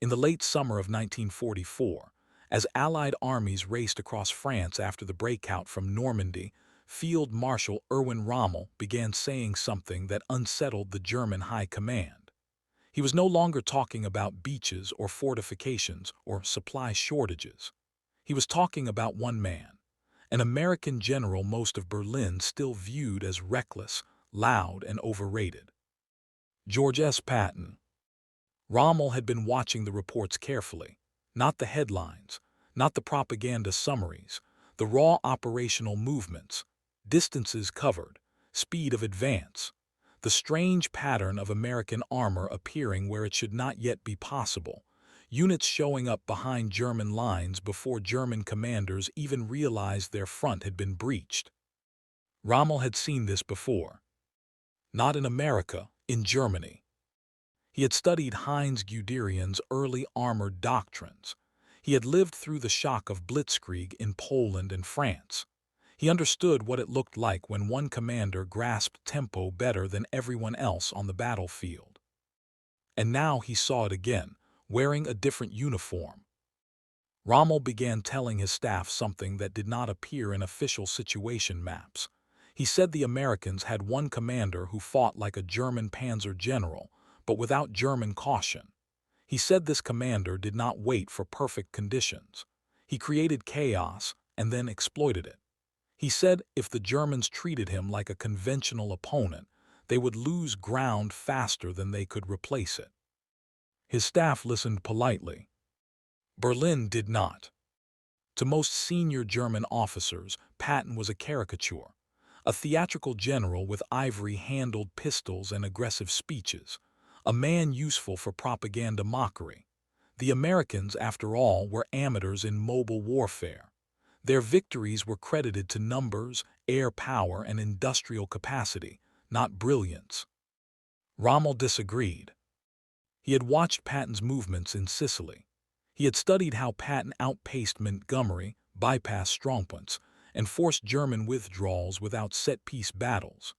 In the late summer of 1944, as Allied armies raced across France after the breakout from Normandy, Field Marshal Erwin Rommel began saying something that unsettled the German high command. He was no longer talking about beaches or fortifications or supply shortages. He was talking about one man, an American general most of Berlin still viewed as reckless, loud, and overrated. George S. Patton. Rommel had been watching the reports carefully, not the headlines, not the propaganda summaries, the raw operational movements, distances covered, speed of advance, the strange pattern of American armor appearing where it should not yet be possible, units showing up behind German lines before German commanders even realized their front had been breached. Rommel had seen this before. Not in America, in Germany. He had studied Heinz Guderian's early armored doctrines. He had lived through the shock of blitzkrieg in Poland and France. He understood what it looked like when one commander grasped tempo better than everyone else on the battlefield. And now he saw it again, wearing a different uniform. Rommel began telling his staff something that did not appear in official situation maps. He said the Americans had one commander who fought like a German panzer general, but without German caution. He said this commander did not wait for perfect conditions. He created chaos and then exploited it. He said if the Germans treated him like a conventional opponent, they would lose ground faster than they could replace it. His staff listened politely. Berlin did not. To most senior German officers, Patton was a caricature, a theatrical general with ivory-handled pistols and aggressive speeches, a man useful for propaganda mockery. The Americans, after all, were amateurs in mobile warfare. Their victories were credited to numbers, air power, and industrial capacity, not brilliance. Rommel disagreed. He had watched Patton's movements in Sicily. He had studied how Patton outpaced Montgomery, bypassed strongpoints, and forced German withdrawals without set-piece battles.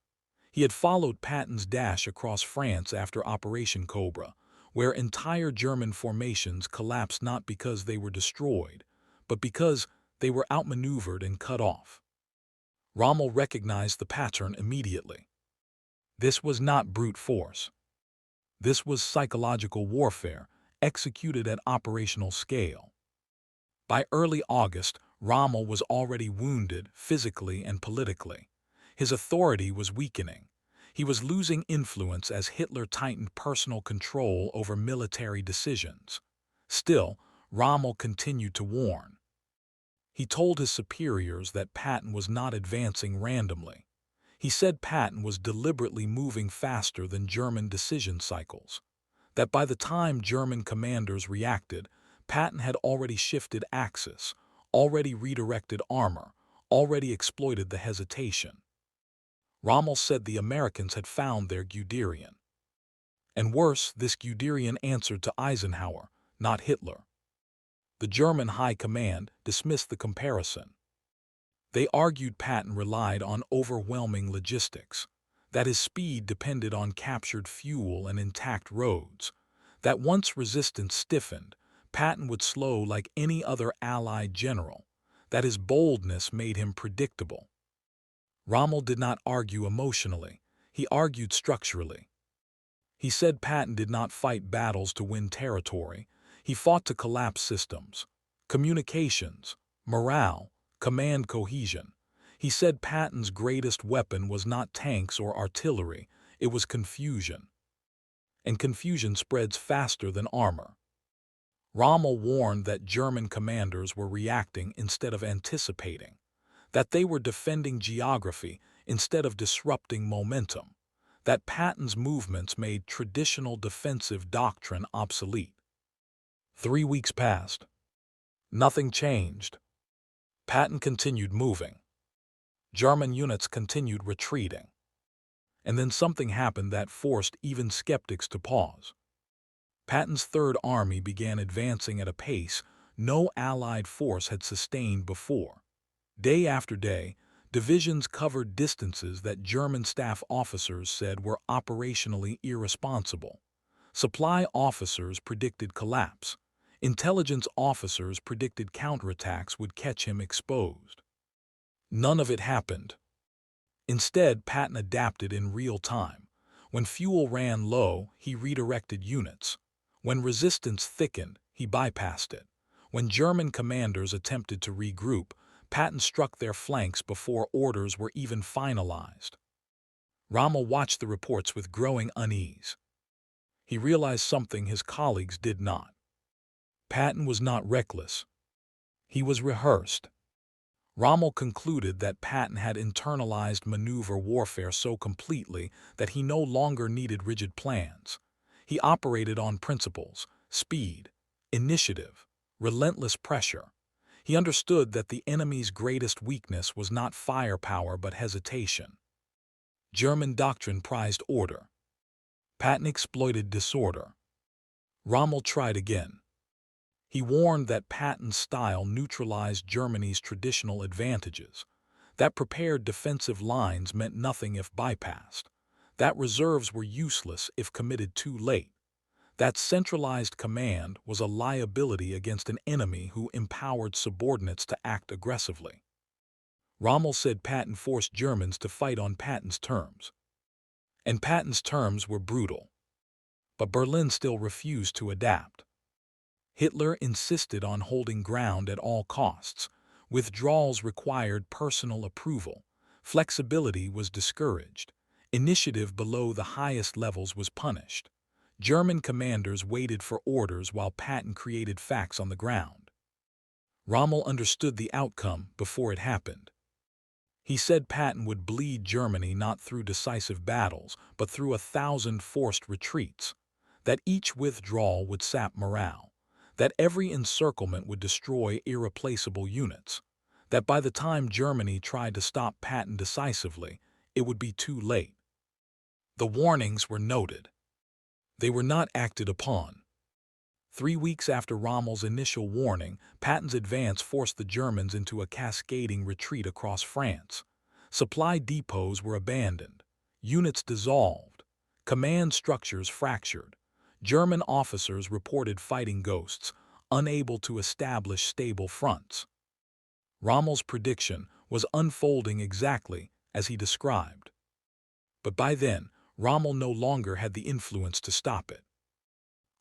He had followed Patton's dash across France after Operation Cobra, where entire German formations collapsed not because they were destroyed, but because they were outmaneuvered and cut off. Rommel recognized the pattern immediately. This was not brute force. This was psychological warfare, executed at operational scale. By early August, Rommel was already wounded physically and politically. His authority was weakening. He was losing influence as Hitler tightened personal control over military decisions. Still, Rommel continued to warn. He told his superiors that Patton was not advancing randomly. He said Patton was deliberately moving faster than German decision cycles. That by the time German commanders reacted, Patton had already shifted axis, already redirected armor, already exploited the hesitation. Rommel said the Americans had found their Guderian. And worse, this Guderian answered to Eisenhower, not Hitler. The German high command dismissed the comparison. They argued Patton relied on overwhelming logistics, that his speed depended on captured fuel and intact roads, that once resistance stiffened, Patton would slow like any other Allied general, that his boldness made him predictable. Rommel did not argue emotionally, he argued structurally. He said Patton did not fight battles to win territory, he fought to collapse systems, communications, morale, command cohesion. He said Patton's greatest weapon was not tanks or artillery, it was confusion. And confusion spreads faster than armor. Rommel warned that German commanders were reacting instead of anticipating, that they were defending geography instead of disrupting momentum, that Patton's movements made traditional defensive doctrine obsolete. 3 weeks passed. Nothing changed. Patton continued moving. German units continued retreating. And then something happened that forced even skeptics to pause. Patton's Third Army began advancing at a pace no Allied force had sustained before. Day after day, divisions covered distances that German staff officers said were operationally irresponsible. Supply officers predicted collapse. Intelligence officers predicted counterattacks would catch him exposed. None of it happened. Instead, Patton adapted in real time. When fuel ran low, he redirected units. When resistance thickened, he bypassed it. When German commanders attempted to regroup, Patton struck their flanks before orders were even finalized. Rommel watched the reports with growing unease. He realized something his colleagues did not. Patton was not reckless. He was rehearsed. Rommel concluded that Patton had internalized maneuver warfare so completely that he no longer needed rigid plans. He operated on principles, speed, initiative, relentless pressure. He understood that the enemy's greatest weakness was not firepower but hesitation. German doctrine prized order. Patton exploited disorder. Rommel tried again. He warned that Patton's style neutralized Germany's traditional advantages, that prepared defensive lines meant nothing if bypassed, that reserves were useless if committed too late, that centralized command was a liability against an enemy who empowered subordinates to act aggressively. Rommel said Patton forced Germans to fight on Patton's terms. And Patton's terms were brutal. But Berlin still refused to adapt. Hitler insisted on holding ground at all costs. Withdrawals required personal approval. Flexibility was discouraged. Initiative below the highest levels was punished. German commanders waited for orders while Patton created facts on the ground. Rommel understood the outcome before it happened. He said Patton would bleed Germany not through decisive battles, but through 1,000 forced retreats, that each withdrawal would sap morale, that every encirclement would destroy irreplaceable units, that by the time Germany tried to stop Patton decisively, it would be too late. The warnings were noted. They were not acted upon. 3 weeks after Rommel's initial warning, Patton's advance forced the Germans into a cascading retreat across France. Supply depots were abandoned, units dissolved, command structures fractured. German officers reported fighting ghosts, unable to establish stable fronts. Rommel's prediction was unfolding exactly as he described. But by then, Rommel no longer had the influence to stop it.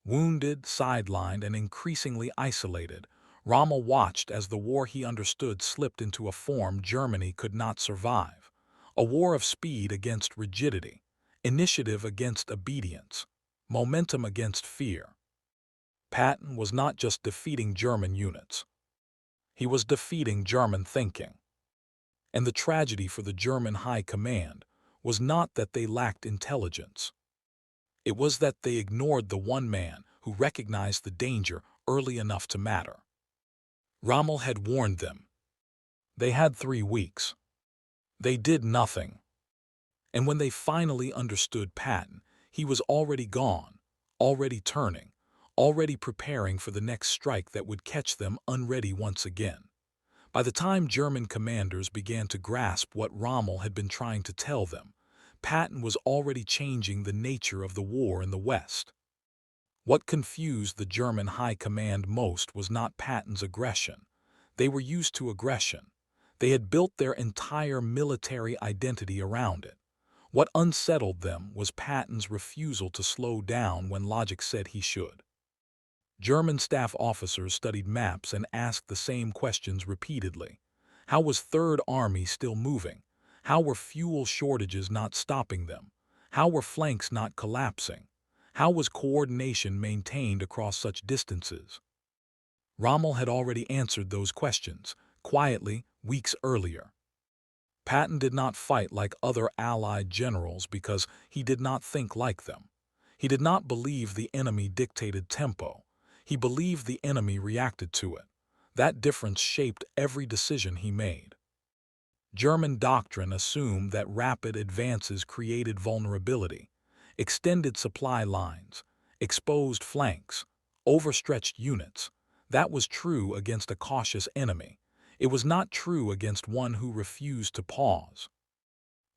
Wounded, sidelined, and increasingly isolated, Rommel watched as the war he understood slipped into a form Germany could not survive, a war of speed against rigidity, initiative against obedience, momentum against fear. Patton was not just defeating German units. He was defeating German thinking. And the tragedy for the German High Command was not that they lacked intelligence. It was that they ignored the one man who recognized the danger early enough to matter. Rommel had warned them. They had 3 weeks. They did nothing. And when they finally understood Patton, he was already gone, already turning, already preparing for the next strike that would catch them unready once again. By the time German commanders began to grasp what Rommel had been trying to tell them, Patton was already changing the nature of the war in the West. What confused the German High Command most was not Patton's aggression. They were used to aggression. They had built their entire military identity around it. What unsettled them was Patton's refusal to slow down when logic said he should. German staff officers studied maps and asked the same questions repeatedly. How was Third Army still moving? How were fuel shortages not stopping them? How were flanks not collapsing? How was coordination maintained across such distances? Rommel had already answered those questions, quietly, weeks earlier. Patton did not fight like other Allied generals because he did not think like them. He did not believe the enemy dictated tempo. He believed the enemy reacted to it. That difference shaped every decision he made. German doctrine assumed that rapid advances created vulnerability, extended supply lines, exposed flanks, overstretched units. That was true against a cautious enemy. It was not true against one who refused to pause.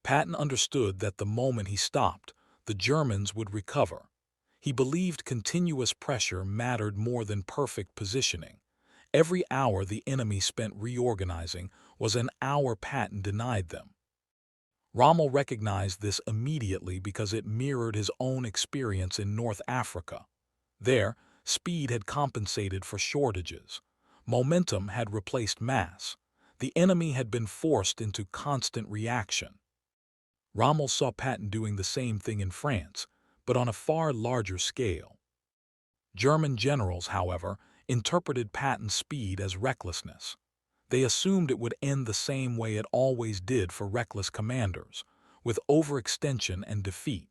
Patton understood that the moment he stopped, the Germans would recover. He believed continuous pressure mattered more than perfect positioning. Every hour the enemy spent reorganizing was an hour Patton denied them. Rommel recognized this immediately because it mirrored his own experience in North Africa. There, speed had compensated for shortages. Momentum had replaced mass. The enemy had been forced into constant reaction. Rommel saw Patton doing the same thing in France, but on a far larger scale. German generals, however, interpreted Patton's speed as recklessness. They assumed it would end the same way it always did for reckless commanders, with overextension and defeat.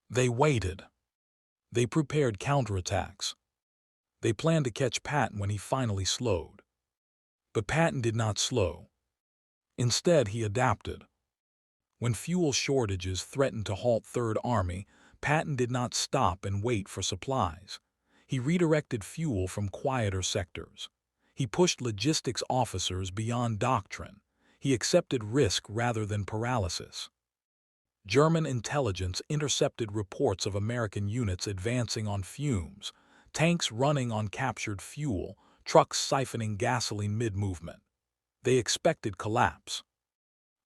They waited. They prepared counterattacks. They planned to catch Patton when he finally slowed. But Patton did not slow. Instead, he adapted. When fuel shortages threatened to halt Third Army, Patton did not stop and wait for supplies. He redirected fuel from quieter sectors. He pushed logistics officers beyond doctrine. He accepted risk rather than paralysis. German intelligence intercepted reports of American units advancing on fumes, tanks running on captured fuel, trucks siphoning gasoline mid-movement. They expected collapse.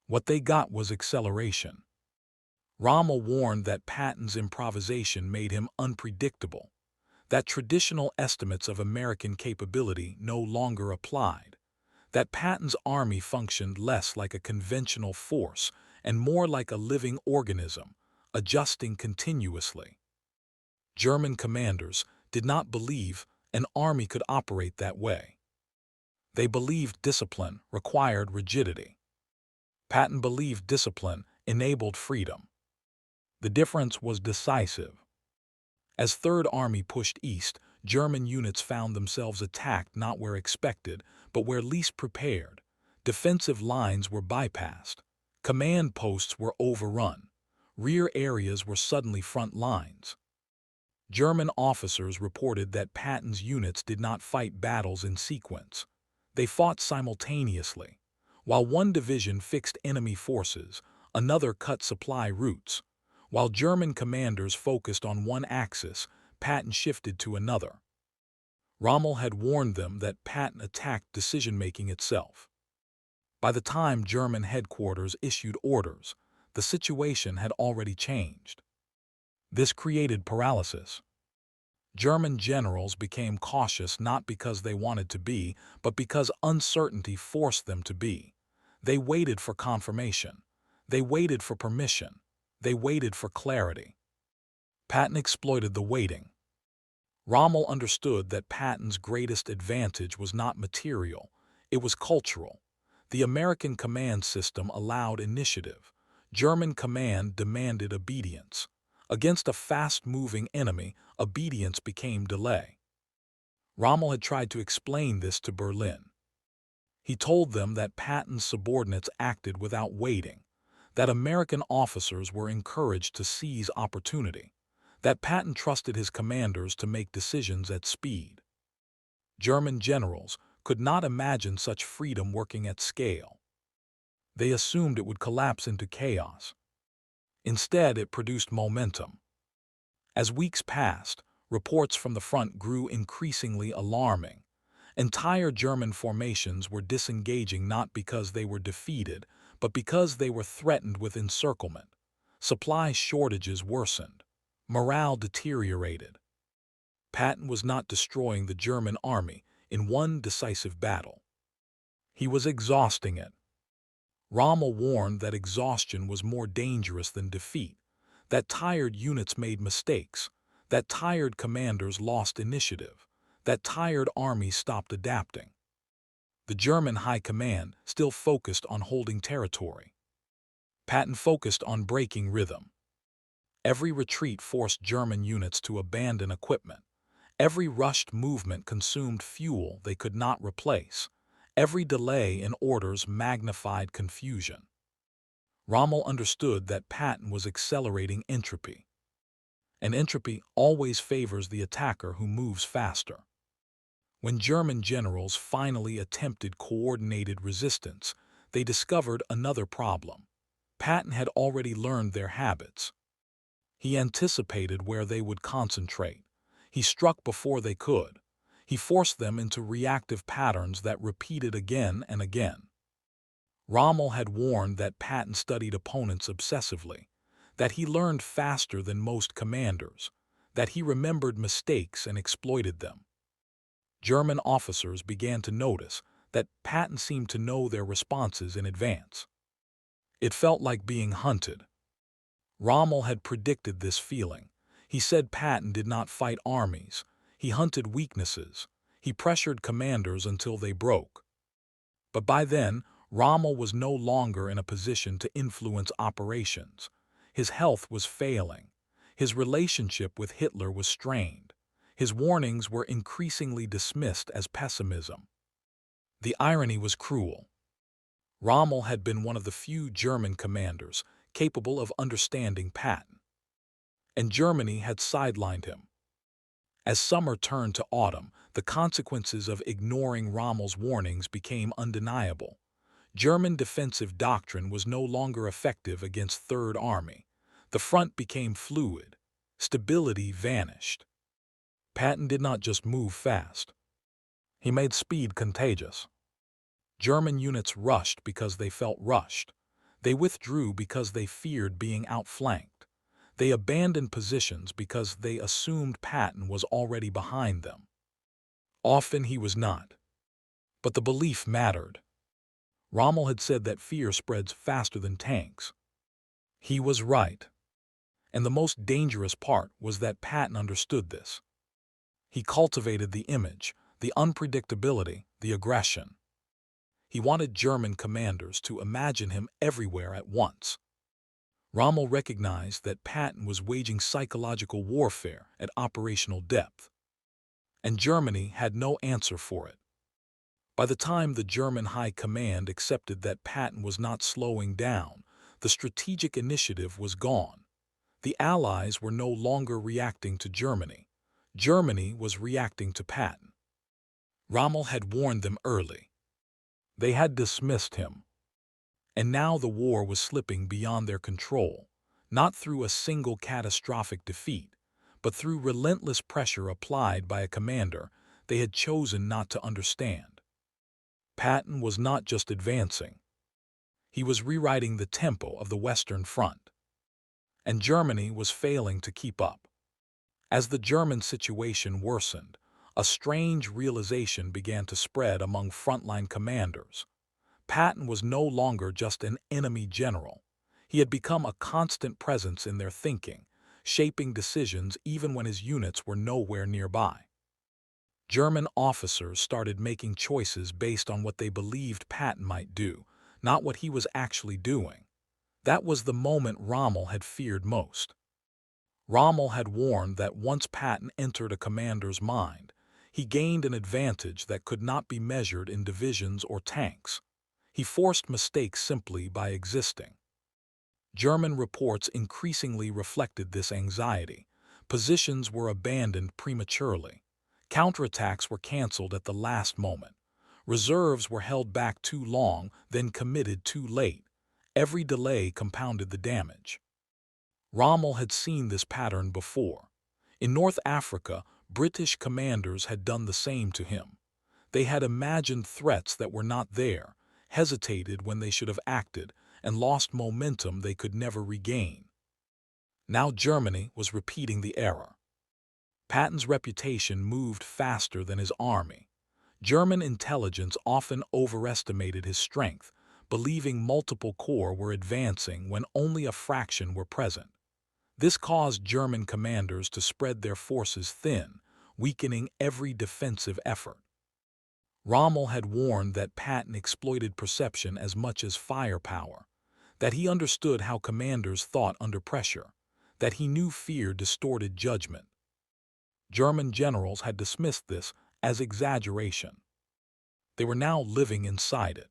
What they got was acceleration. Rommel warned that Patton's improvisation made him unpredictable, that traditional estimates of American capability no longer applied, that Patton's army functioned less like a conventional force and more like a living organism, adjusting continuously. German commanders did not believe an army could operate that way. They believed discipline required rigidity. Patton believed discipline enabled freedom. The difference was decisive. As Third Army pushed east, German units found themselves attacked not where expected, but where least prepared. Defensive lines were bypassed. Command posts were overrun. Rear areas were suddenly front lines. German officers reported that Patton's units did not fight battles in sequence. They fought simultaneously. While one division fixed enemy forces, another cut supply routes. While German commanders focused on one axis, Patton shifted to another. Rommel had warned them that Patton attacked decision-making itself. By the time German headquarters issued orders, the situation had already changed. This created paralysis. German generals became cautious not because they wanted to be, but because uncertainty forced them to be. They waited for confirmation. They waited for permission. They waited for clarity. Patton exploited the waiting. Rommel understood that Patton's greatest advantage was not material, it was cultural. The American command system allowed initiative. German command demanded obedience. Against a fast-moving enemy, obedience became delay. Rommel had tried to explain this to Berlin. He told them that Patton's subordinates acted without waiting, that American officers were encouraged to seize opportunity, that Patton trusted his commanders to make decisions at speed. German generals could not imagine such freedom working at scale. They assumed it would collapse into chaos. Instead, it produced momentum. As weeks passed, reports from the front grew increasingly alarming. Entire German formations were disengaging not because they were defeated, but because they were threatened with encirclement. Supply shortages worsened. Morale deteriorated. Patton was not destroying the German army in one decisive battle. He was exhausting it. Rommel warned that exhaustion was more dangerous than defeat, that tired units made mistakes, that tired commanders lost initiative, that tired armies stopped adapting. The German high command still focused on holding territory. Patton focused on breaking rhythm. Every retreat forced German units to abandon equipment. Every rushed movement consumed fuel they could not replace. Every delay in orders magnified confusion. Rommel understood that Patton was accelerating entropy. And entropy always favors the attacker who moves faster. When German generals finally attempted coordinated resistance, they discovered another problem. Patton had already learned their habits. He anticipated where they would concentrate. He struck before they could. He forced them into reactive patterns that repeated again and again. Rommel had warned that Patton studied opponents obsessively, that he learned faster than most commanders, that he remembered mistakes and exploited them. German officers began to notice that Patton seemed to know their responses in advance. It felt like being hunted. Rommel had predicted this feeling. He said Patton did not fight armies. He hunted weaknesses. He pressured commanders until they broke. But by then, Rommel was no longer in a position to influence operations. His health was failing. His relationship with Hitler was strained. His warnings were increasingly dismissed as pessimism. The irony was cruel. Rommel had been one of the few German commanders capable of understanding Patton, and Germany had sidelined him. As summer turned to autumn, the consequences of ignoring Rommel's warnings became undeniable. German defensive doctrine was no longer effective against Third Army. The front became fluid. Stability vanished. Patton did not just move fast. He made speed contagious. German units rushed because they felt rushed. They withdrew because they feared being outflanked. They abandoned positions because they assumed Patton was already behind them. Often he was not. But the belief mattered. Rommel had said that fear spreads faster than tanks. He was right. And the most dangerous part was that Patton understood this. He cultivated the image, the unpredictability, the aggression. He wanted German commanders to imagine him everywhere at once. Rommel recognized that Patton was waging psychological warfare at operational depth, and Germany had no answer for it. By the time the German High Command accepted that Patton was not slowing down, the strategic initiative was gone. The Allies were no longer reacting to Germany. Germany was reacting to Patton. Rommel had warned them early. They had dismissed him. And now the war was slipping beyond their control, not through a single catastrophic defeat, but through relentless pressure applied by a commander they had chosen not to understand. Patton was not just advancing. He was rewriting the tempo of the Western Front. And Germany was failing to keep up. As the German situation worsened, a strange realization began to spread among frontline commanders. Patton was no longer just an enemy general. He had become a constant presence in their thinking, shaping decisions even when his units were nowhere nearby. German officers started making choices based on what they believed Patton might do, not what he was actually doing. That was the moment Rommel had feared most. Rommel had warned that once Patton entered a commander's mind, he gained an advantage that could not be measured in divisions or tanks. He forced mistakes simply by existing. German reports increasingly reflected this anxiety. Positions were abandoned prematurely. Counterattacks were canceled at the last moment. Reserves were held back too long, then committed too late. Every delay compounded the damage. Rommel had seen this pattern before. In North Africa, British commanders had done the same to him. They had imagined threats that were not there, hesitated when they should have acted, and lost momentum they could never regain. Now Germany was repeating the error. Patton's reputation moved faster than his army. German intelligence often overestimated his strength, believing multiple corps were advancing when only a fraction were present. This caused German commanders to spread their forces thin, weakening every defensive effort. Rommel had warned that Patton exploited perception as much as firepower, that he understood how commanders thought under pressure, that he knew fear distorted judgment. German generals had dismissed this as exaggeration. They were now living inside it.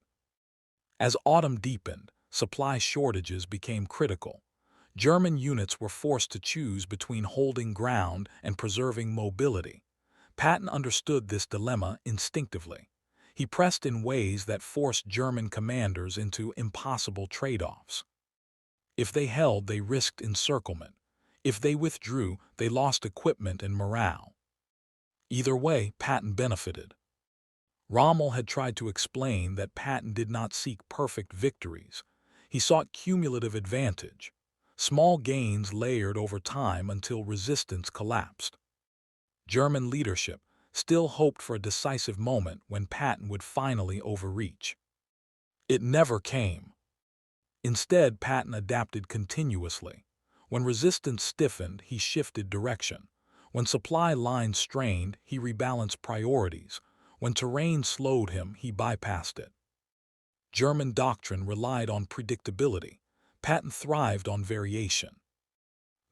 As autumn deepened, supply shortages became critical. German units were forced to choose between holding ground and preserving mobility. Patton understood this dilemma instinctively. He pressed in ways that forced German commanders into impossible trade-offs. If they held, they risked encirclement. If they withdrew, they lost equipment and morale. Either way, Patton benefited. Rommel had tried to explain that Patton did not seek perfect victories. He sought cumulative advantage, small gains layered over time until resistance collapsed. German leadership still hoped for a decisive moment when Patton would finally overreach. It never came. Instead, Patton adapted continuously. When resistance stiffened, he shifted direction. When supply lines strained, he rebalanced priorities. When terrain slowed him, he bypassed it. German doctrine relied on predictability. Patton thrived on variation.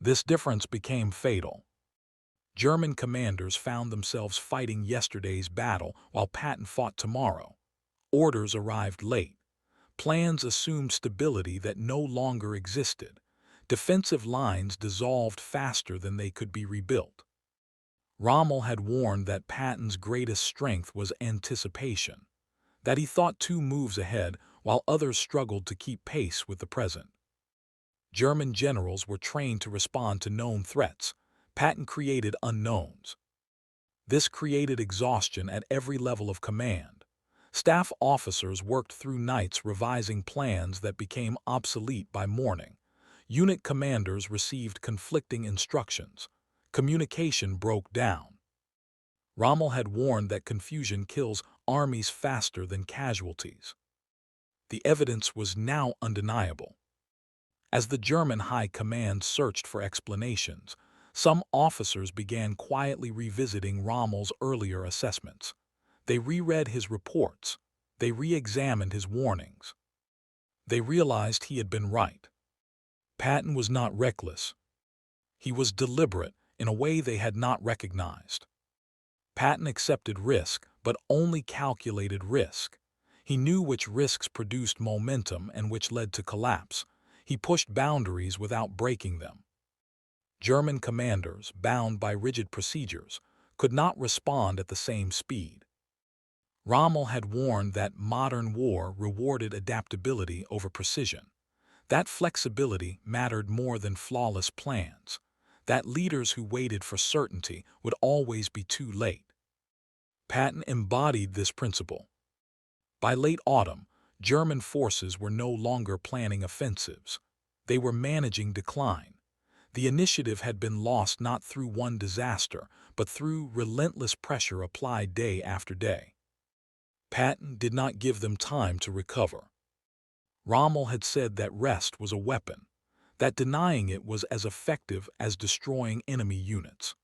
This difference became fatal. German commanders found themselves fighting yesterday's battle while Patton fought tomorrow. Orders arrived late. Plans assumed stability that no longer existed. Defensive lines dissolved faster than they could be rebuilt. Rommel had warned that Patton's greatest strength was anticipation, that he thought 2 moves ahead while others struggled to keep pace with the present. German generals were trained to respond to known threats. Patton created unknowns. This created exhaustion at every level of command. Staff officers worked through nights revising plans that became obsolete by morning. Unit commanders received conflicting instructions. Communication broke down. Rommel had warned that confusion kills armies faster than casualties. The evidence was now undeniable. As the German high command searched for explanations, some officers began quietly revisiting Rommel's earlier assessments. They reread his reports. They re-examined his warnings. They realized he had been right. Patton was not reckless. He was deliberate in a way they had not recognized. Patton accepted risk, but only calculated risk. He knew which risks produced momentum and which led to collapse. He pushed boundaries without breaking them. German commanders, bound by rigid procedures, could not respond at the same speed. Rommel had warned that modern war rewarded adaptability over precision. That flexibility mattered more than flawless plans. That leaders who waited for certainty would always be too late. Patton embodied this principle. By late autumn, German forces were no longer planning offensives. They were managing decline. The initiative had been lost not through one disaster, but through relentless pressure applied day after day. Patton did not give them time to recover. Rommel had said that rest was a weapon, that denying it was as effective as destroying enemy units.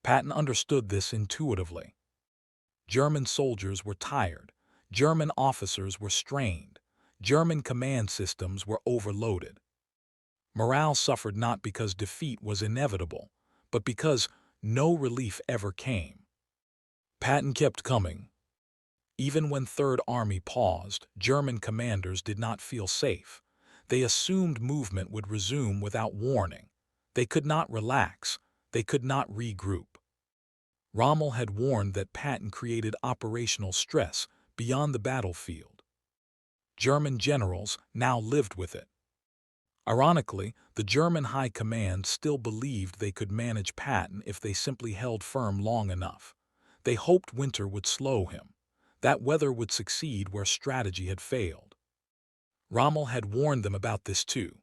Patton understood this intuitively. German soldiers were tired. German officers were strained. German command systems were overloaded. Morale suffered not because defeat was inevitable, but because no relief ever came. Patton kept coming. Even when Third Army paused, German commanders did not feel safe. They assumed movement would resume without warning. They could not relax. They could not regroup. Rommel had warned that Patton created operational stress beyond the battlefield. German generals now lived with it. Ironically, the German high command still believed they could manage Patton if they simply held firm long enough. They hoped winter would slow him, that weather would succeed where strategy had failed. Rommel had warned them about this too.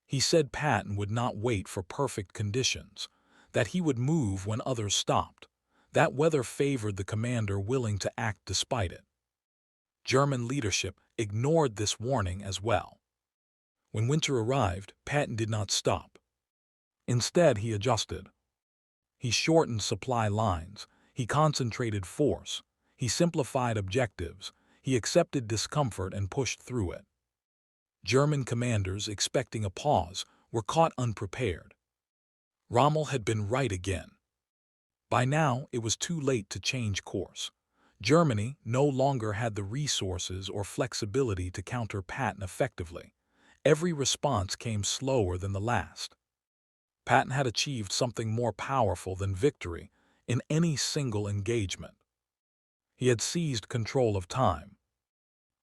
He said Patton would not wait for perfect conditions, that he would move when others stopped. That weather favored the commander willing to act despite it. German leadership ignored this warning as well. When winter arrived, Patton did not stop. Instead, he adjusted. He shortened supply lines. He concentrated force. He simplified objectives. He accepted discomfort and pushed through it. German commanders, expecting a pause, were caught unprepared. Rommel had been right again. By now, it was too late to change course. Germany no longer had the resources or flexibility to counter Patton effectively. Every response came slower than the last. Patton had achieved something more powerful than victory in any single engagement. He had seized control of time.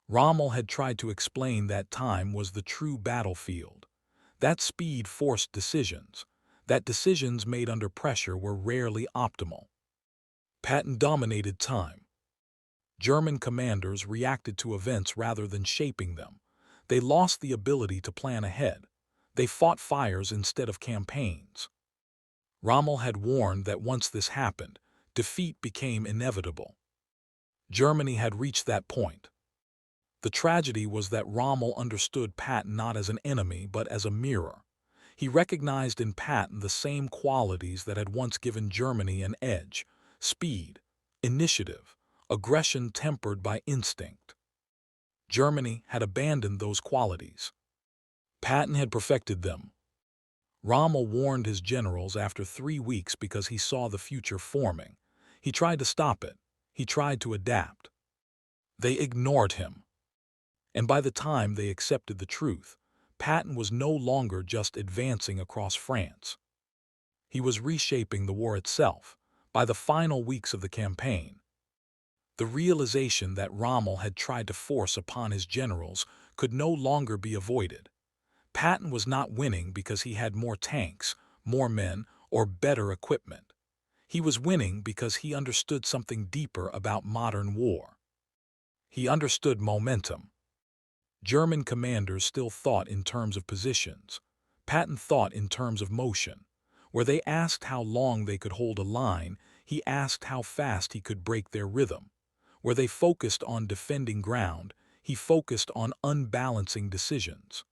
Rommel had tried to explain that time was the true battlefield. That speed forced decisions. that decisions made under pressure were rarely optimal. Patton dominated time. German commanders reacted to events rather than shaping them. They lost the ability to plan ahead. They fought fires instead of campaigns. Rommel had warned that once this happened, defeat became inevitable. Germany had reached that point. The tragedy was that Rommel understood Patton not as an enemy but as a mirror. He recognized in Patton the same qualities that had once given Germany an edge: speed, initiative, aggression tempered by instinct. Germany had abandoned those qualities. Patton had perfected them. Rommel warned his generals after 3 weeks because he saw the future forming. He tried to stop it. He tried to adapt. They ignored him. And by the time they accepted the truth, Patton was no longer just advancing across France. He was reshaping the war itself. By the final weeks of the campaign, the realization that Rommel had tried to force upon his generals could no longer be avoided. Patton was not winning because he had more tanks, more men, or better equipment. He was winning because he understood something deeper about modern war. He understood momentum. German commanders still thought in terms of positions. Patton thought in terms of motion. Where they asked how long they could hold a line, he asked how fast he could break their rhythm. Where they focused on defending ground, he focused on unbalancing decisions.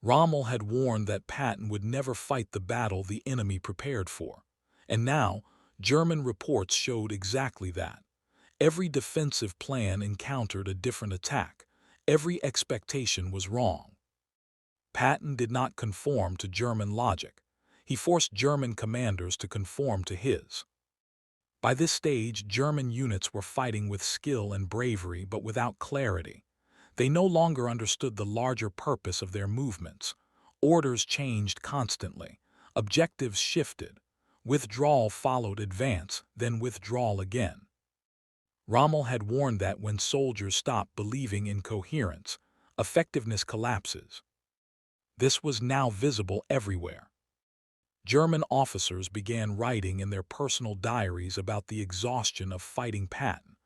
Rommel had warned that Patton would never fight the battle the enemy prepared for. And now, German reports showed exactly that. Every defensive plan encountered a different attack. Every expectation was wrong. Patton did not conform to German logic. He forced German commanders to conform to his. By this stage, German units were fighting with skill and bravery but without clarity. They no longer understood the larger purpose of their movements. Orders changed constantly. Objectives shifted. Withdrawal followed advance, then withdrawal again. Rommel had warned that when soldiers stop believing in coherence, effectiveness collapses. This was now visible everywhere. German officers began writing in their personal diaries about the exhaustion of fighting Patton.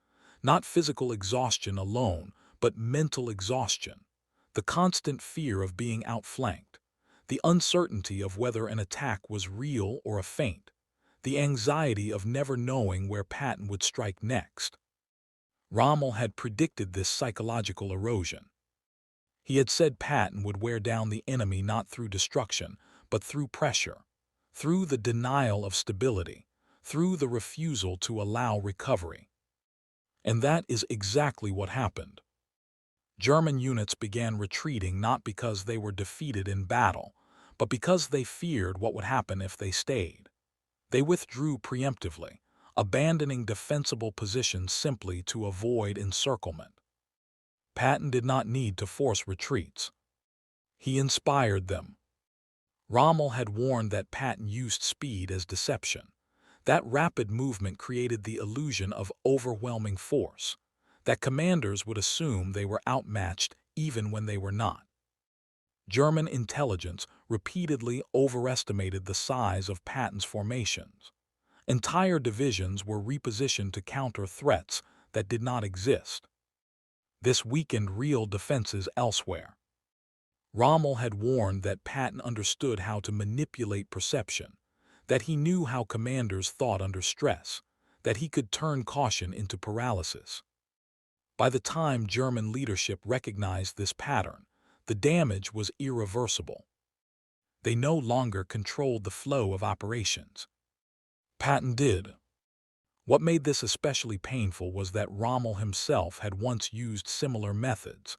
Not physical exhaustion alone, but mental exhaustion. The constant fear of being outflanked. The uncertainty of whether an attack was real or a feint. The anxiety of never knowing where Patton would strike next. Rommel had predicted this psychological erosion. He had said Patton would wear down the enemy not through destruction, but through pressure. Through the denial of stability, through the refusal to allow recovery. And that is exactly what happened. German units began retreating not because they were defeated in battle, but because they feared what would happen if they stayed. They withdrew preemptively, abandoning defensible positions simply to avoid encirclement. Patton did not need to force retreats. He inspired them. Rommel had warned that Patton used speed as deception. That rapid movement created the illusion of overwhelming force, that commanders would assume they were outmatched even when they were not. German intelligence repeatedly overestimated the size of Patton's formations. Entire divisions were repositioned to counter threats that did not exist. This weakened real defenses elsewhere. Rommel had warned that Patton understood how to manipulate perception, that he knew how commanders thought under stress, that he could turn caution into paralysis. By the time German leadership recognized this pattern, the damage was irreversible. They no longer controlled the flow of operations. Patton did. What made this especially painful was that Rommel himself had once used similar methods.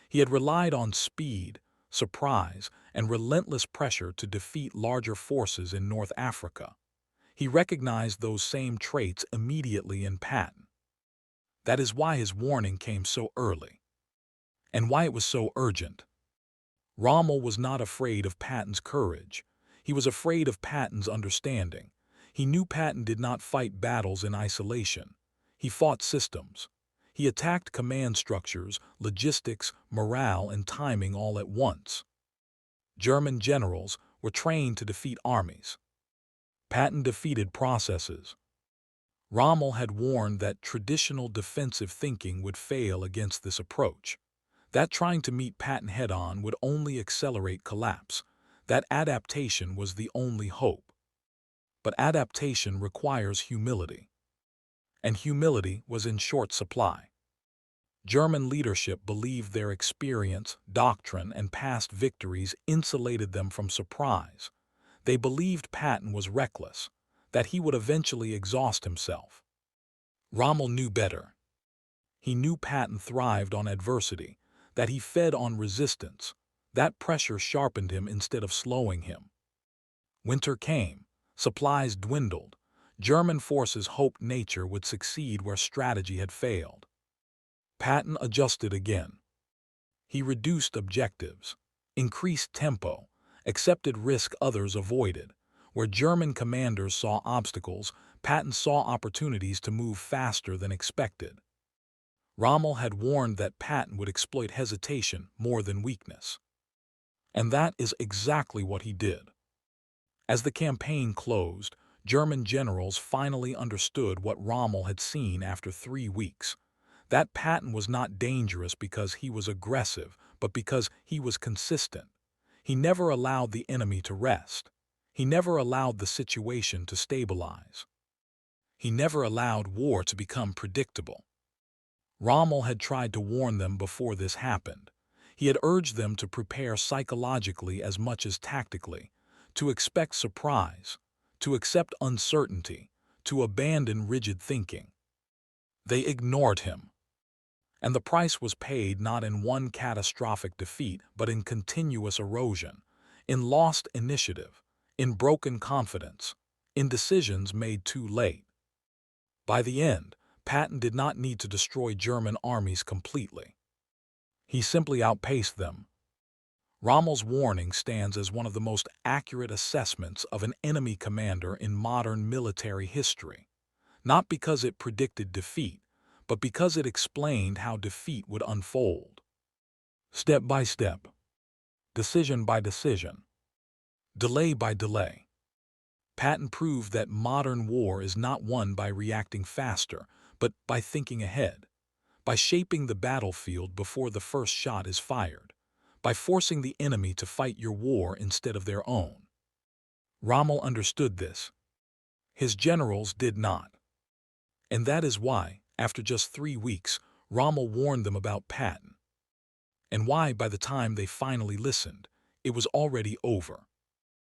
He had relied on speed, surprise, and relentless pressure to defeat larger forces in North Africa. He recognized those same traits immediately in Patton. That is why his warning came so early, and why it was so urgent. Rommel was not afraid of Patton's courage. He was afraid of Patton's understanding. He knew Patton did not fight battles in isolation. He fought systems. He attacked command structures, logistics, morale, and timing all at once. German generals, were trained to defeat armies. Patton defeated processes. Rommel had warned that traditional defensive thinking would fail against this approach, that trying to meet Patton head-on would only accelerate collapse, that adaptation was the only hope. But adaptation requires humility, and humility was in short supply. German leadership believed their experience, doctrine, and past victories insulated them from surprise. They believed Patton was reckless, that he would eventually exhaust himself. Rommel knew better. He knew Patton thrived on adversity, that he fed on resistance. That pressure sharpened him instead of slowing him. Winter came, supplies dwindled. German forces hoped nature would succeed where strategy had failed. Patton adjusted again. He reduced objectives, increased tempo, accepted risk others avoided. Where German commanders saw obstacles, Patton saw opportunities to move faster than expected. Rommel had warned that Patton would exploit hesitation more than weakness. And that is exactly what he did. As the campaign closed, German generals finally understood what Rommel had seen after 3 weeks. That Patton was not dangerous because he was aggressive, but because he was consistent. He never allowed the enemy to rest. He never allowed the situation to stabilize. He never allowed war to become predictable. Rommel had tried to warn them before this happened. He had urged them to prepare psychologically as much as tactically, to expect surprise, to accept uncertainty, to abandon rigid thinking. They ignored him. And the price was paid not in one catastrophic defeat, but in continuous erosion, in lost initiative, in broken confidence, in decisions made too late. By the end, Patton did not need to destroy German armies completely. He simply outpaced them. Rommel's warning stands as one of the most accurate assessments of an enemy commander in modern military history, not because it predicted defeat, but because it explained how defeat would unfold. Step by step, decision by decision, delay by delay. Patton proved that modern war is not won by reacting faster, but by thinking ahead, by shaping the battlefield before the first shot is fired, by forcing the enemy to fight your war instead of their own. Rommel understood this. His generals did not. And that is why, after just 3 weeks, Rommel warned them about Patton. And why, by the time they finally listened, it was already over.